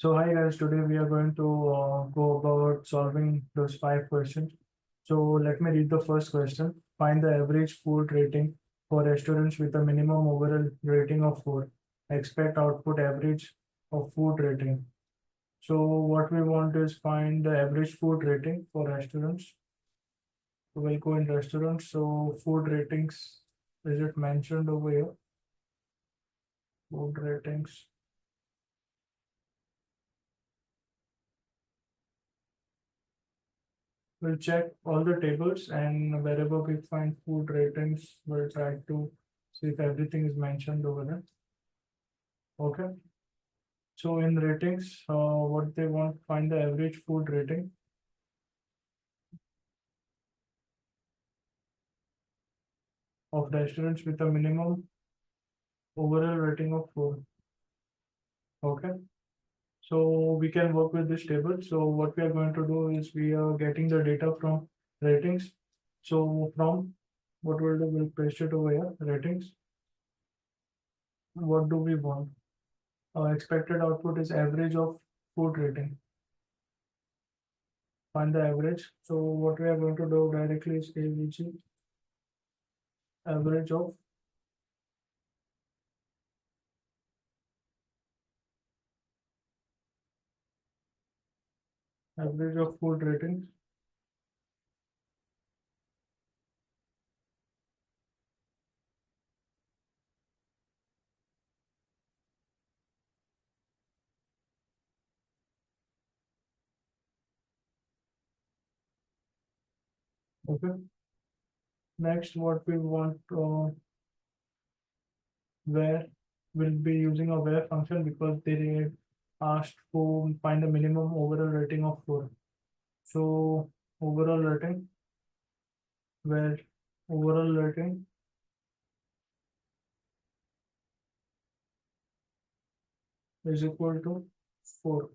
So hi guys, today we are going to go about solving those 5 questions. So let me read the first question. Find the average food rating for restaurants with a minimum overall rating of 4. Expect output average of food rating. So what we want is find the average food rating for restaurants. So we'll go in restaurants. So food ratings, is it mentioned over here? Food ratings. We'll check all the tables, and wherever we find food ratings, we'll try to see if everything is mentioned over there. Okay. So in ratings, what they want, find the average food rating of restaurants with a minimum overall rating of 4. Okay. So we can work with this table. So what we are going to do is we are getting the data from ratings. So from what we'll do, we'll paste it over here, ratings. What do we want? Expected output is average of food rating. Find the average. So what we are going to do directly is AVG, average of food ratings. Okay. Next, what we want, where we'll be using a where function because they asked to find a minimum overall rating of 4. So overall rating, where overall rating is equal to 4.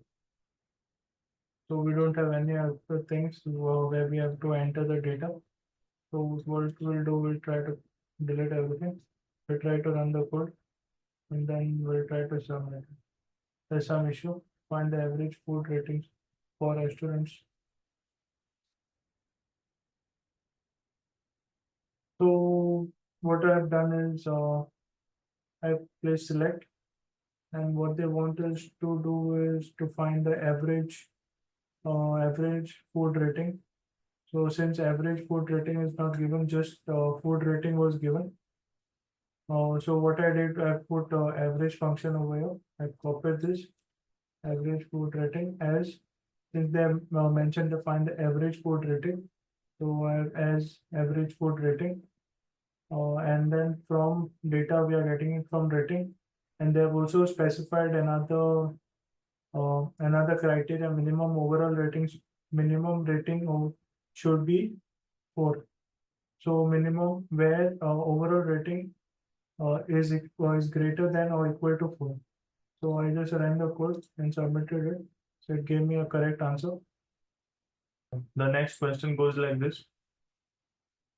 So we don't have any other things where we have to enter the data. So what we'll do, we'll try to delete everything. We'll try to run the code, and then we'll try to sum it. There's some issue. Find the average food ratings for restaurants. So what I've done is I've placed select, and what they want us to do is to find the average food rating. So since average food rating is not given, just food rating was given. So what I did, I put average function over here. I copied this average food rating as, since they have mentioned to find the average food rating. So as average food rating, and then from data we are getting it from rating, and they have also specified another criteria, minimum overall ratings. Minimum rating should be 4. So minimum where overall rating is greater than or equal to 4. So I just ran the code and submitted it. So it gave me a correct answer. The next question goes like this.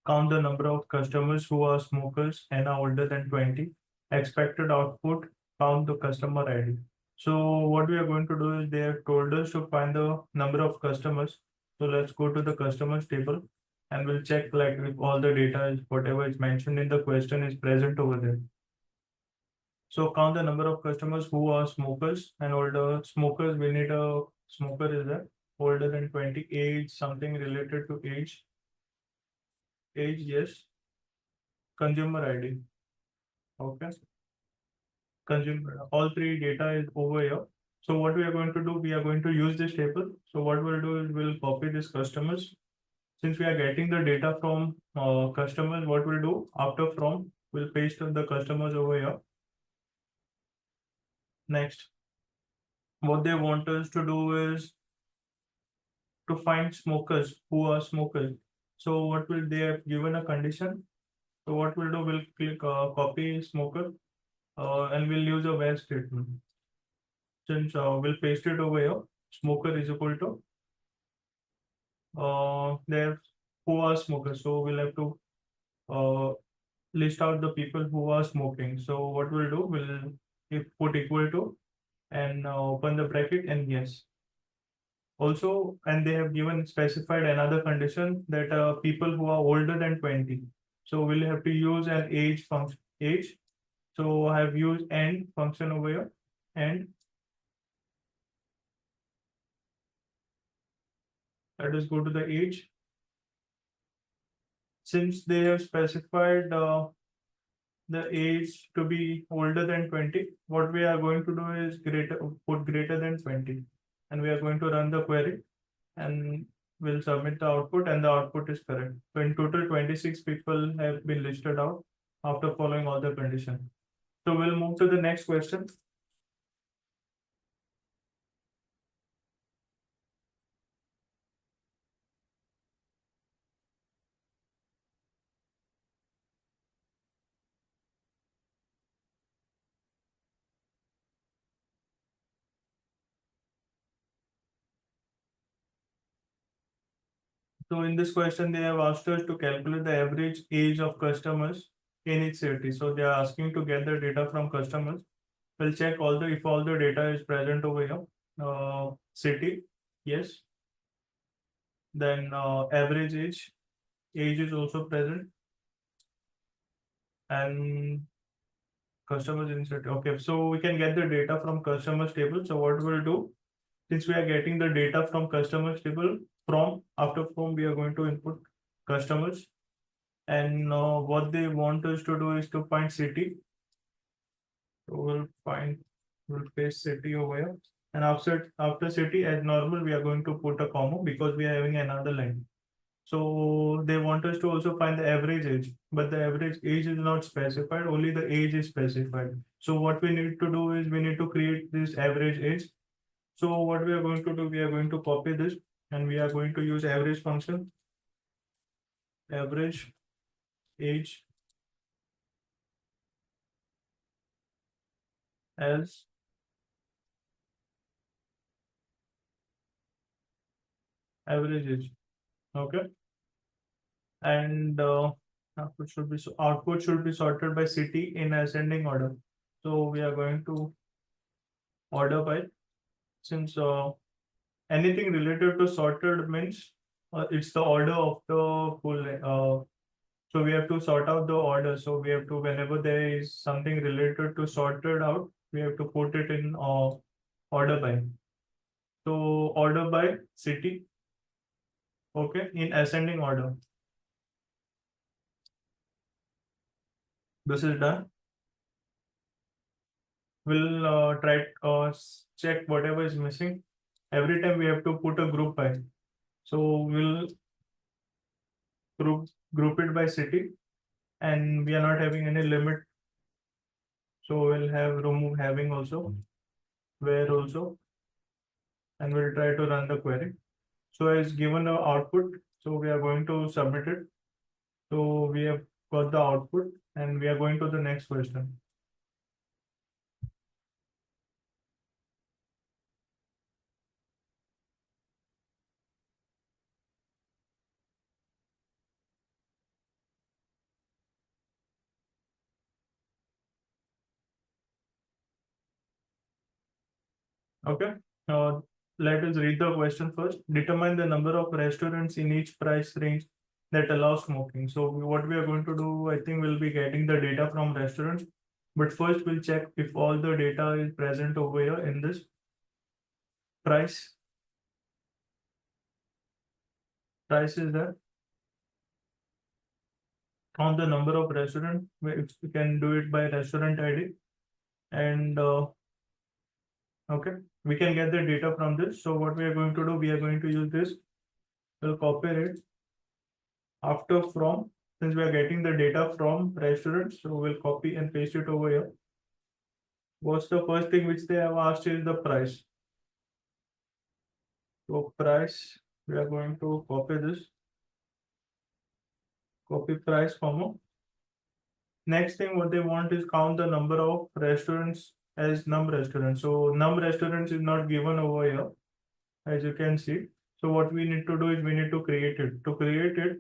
Count the number of customers who are smokers and are older than 20. Expected output, count the customer ID. So what we are going to do is they have told us to find the number of customers. So let's go to the customers table and we'll check like if all the data is whatever is mentioned in the question is present over there. So count the number of customers who are smokers and older. Smokers, we need a smoker is that older than 20, age, something related to age. Age, yes. Consumer ID. Okay. Consumer, all three data is over here. So what we are going to do, we are going to use this table. So what we'll do is we'll copy this customers. Since we are getting the data from customers, what we'll do after from, we'll paste the customers over here. Next, what they want us to do is to find smokers who are smokers. So what will they have given a condition? So what we'll do, we'll click copy smoker and we'll use a where statement. Since we'll paste it over here, smoker is equal to there who are smokers. So we'll have to list out the people who are smoking. So what we'll do, we'll put equal to and open the bracket and yes. Also, and they have given specified another condition that people who are older than 20. So we'll have to use an age function, age. So I have used end function over here, and let us go to the age. Since they have specified the age to be older than 20, what we are going to do is put greater than 20, and we are going to run the query, and we'll submit the output, and the output is correct. So in total, 26 people have been listed out after following all the conditions. So we'll move to the next question. So in this question, they have asked us to calculate the average age of customers in each city. So they are asking to get the data from customers. We'll check all the if all the data is present over here. City, yes. Then average age is also present, and customers in city. Okay, so we can get the data from customers table. So what we'll do, since we are getting the data from customers table, from after from we are going to input customers, and what they want us to do is to find city. So we'll paste city over here, and after city as normal we are going to put a comma because we are having another line. So they want us to also find the average age, but the average age is not specified, only the age is specified. So what we need to do is we need to create this average age. So what we are going to do, we are going to copy this, and we are going to use average function, average age as average age. Okay. And output should be sorted by city in ascending order. So we are going to order by, since anything related to sorted means it's the order of the full so we have to sort out the order. So we have to, whenever there is something related to sorted out, we have to put it in order by. So order by city, okay, in ascending order. This is done. We'll try check whatever is missing. Every time we have to put a group by. So we'll group it by city, and we are not having any limit. So we'll have remove having also, where also, and we'll try to run the query. So as given the output, so we are going to submit it. So we have got the output, and we are going to the next question. Okay. Uh, Let us read the question first. Determine the number of restaurants in each price range that allow smoking. So what we are going to do, I think we'll be getting the data from restaurants, but first we'll check if all the data is present over here in this price. Price is there. Count the number of restaurant. We can do it by restaurant ID, and okay, we can get the data from this. So what we are going to do, we are going to use this. We'll copy it after from, since we are getting the data from restaurants, so we'll copy and paste it over here. What's the first thing which they have asked is the price. So price, we are going to copy this, copy price comma. Next thing what they want is count the number of restaurants as num restaurants. So num restaurants is not given over here, as you can see. So what we need to do is we need to create it. To create it,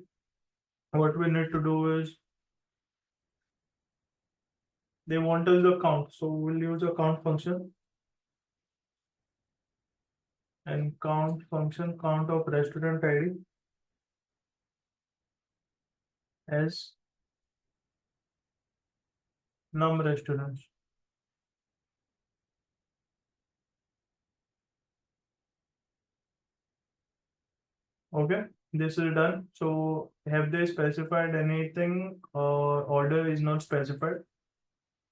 what we need to do is they want us the count. So we'll use a count function. and count function count of restaurant ID as num restaurants. Okay, this is done. So have they specified anything? Order is not specified.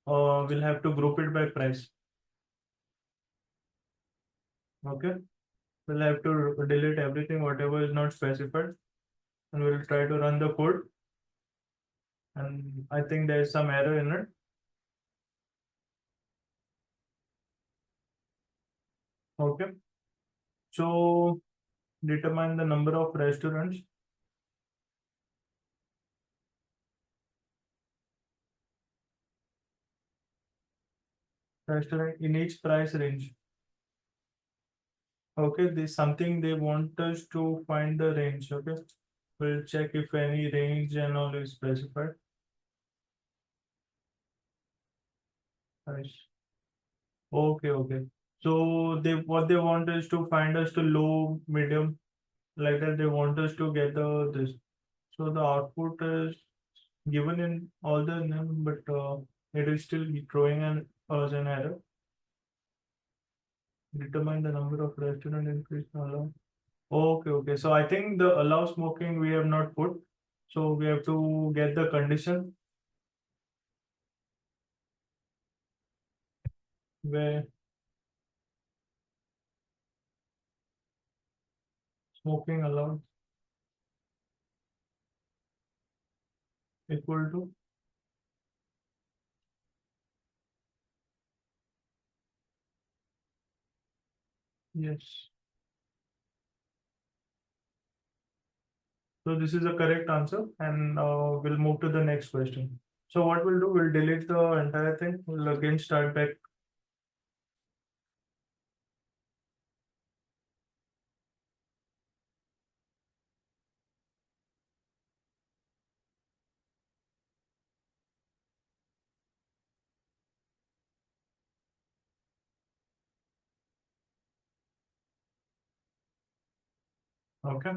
We'll have to group it by price. Okay, we'll have to delete everything, whatever is not specified, and we'll try to run the code. And I think there is some error in it. Okay, so determine the number of restaurants. Restaurant in each price range. Okay, this something they want us to find the range. Okay, we'll check if any range and all is specified. Price. Okay, okay. So they what they want is to find us to low, medium, like that. They want us to get the this. So the output is given in all the name, but it is still throwing an error. Determine the number of restaurant increase allow. Okay, okay. So I think the allow smoking we have not put. So we have to get the condition where smoking allowed equal to yes. So this is the correct answer, and we'll move to the next question. So what we'll do, we'll delete the entire thing. We'll again start back. Okay.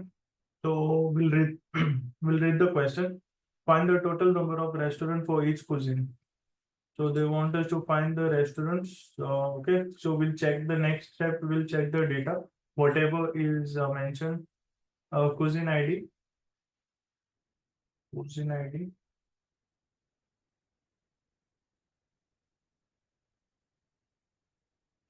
So we'll read we'll read the question. Find the total number of restaurants for each cuisine. So they want us to find the restaurants. Okay. So we'll check the next step. We'll check the data. Whatever is mentioned. Cuisine ID. Cuisine ID.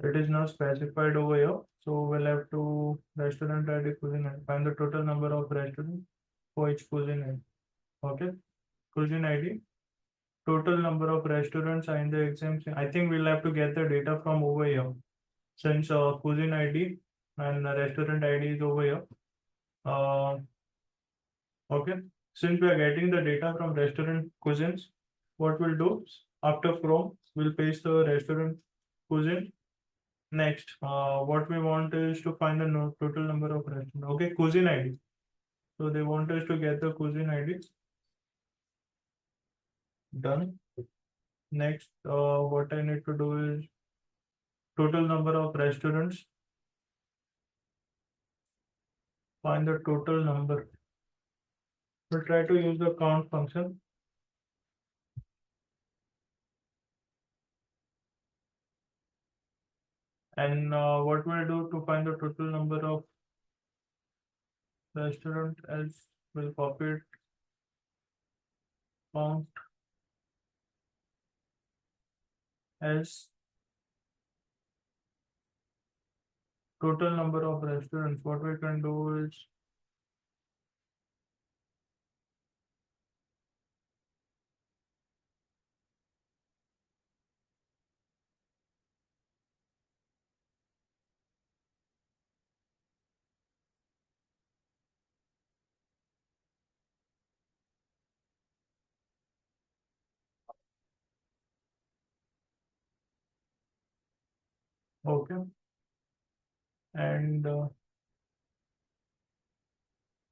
It is not specified over here. So we'll have to restaurant ID cuisine ID. Find the total number of restaurants for each cuisine ID. Okay. Cuisine ID. Total number of restaurants are in the exemption. I think we'll have to get the data from over here. Since cuisine ID and restaurant ID is over here. Uh, okay. Since we are getting the data from restaurant cuisines, what we'll do after from, we'll paste the restaurant cuisine. Next, what we want is to find the total number of restaurants. Okay, cuisine ID. So they want us to get the cuisine ID. Done. Next, what I need to do is total number of restaurants. Find the total number. We'll try to use the count function. And what we'll do to find the total number of restaurant as we'll copy it, count as total number of restaurants. What we can do is okay. And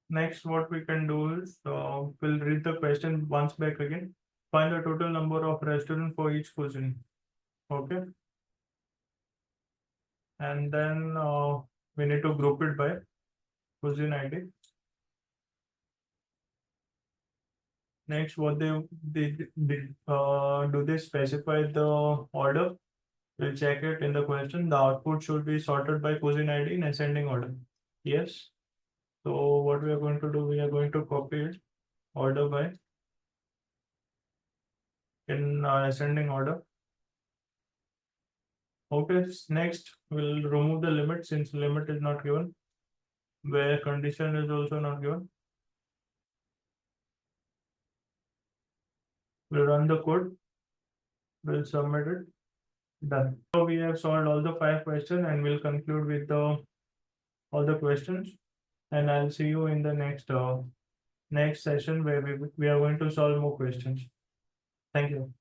next, what we can do is we'll read the question once back again. Find the total number of restaurants for each cuisine. Okay. And then we need to group it by cuisine ID. Next, what do they specify the order? We'll check it in the question. The output should be sorted by cuisine ID in ascending order. Yes. So what we are going to do, we are going to copy it order by in ascending order. Okay, next we'll remove the limit since limit is not given, where condition is also not given. We'll run the code, we'll submit it, done. So we have solved all the 5 questions and we'll conclude with the all the questions. And I'll see you in the next session where we are going to solve more questions. Thank you.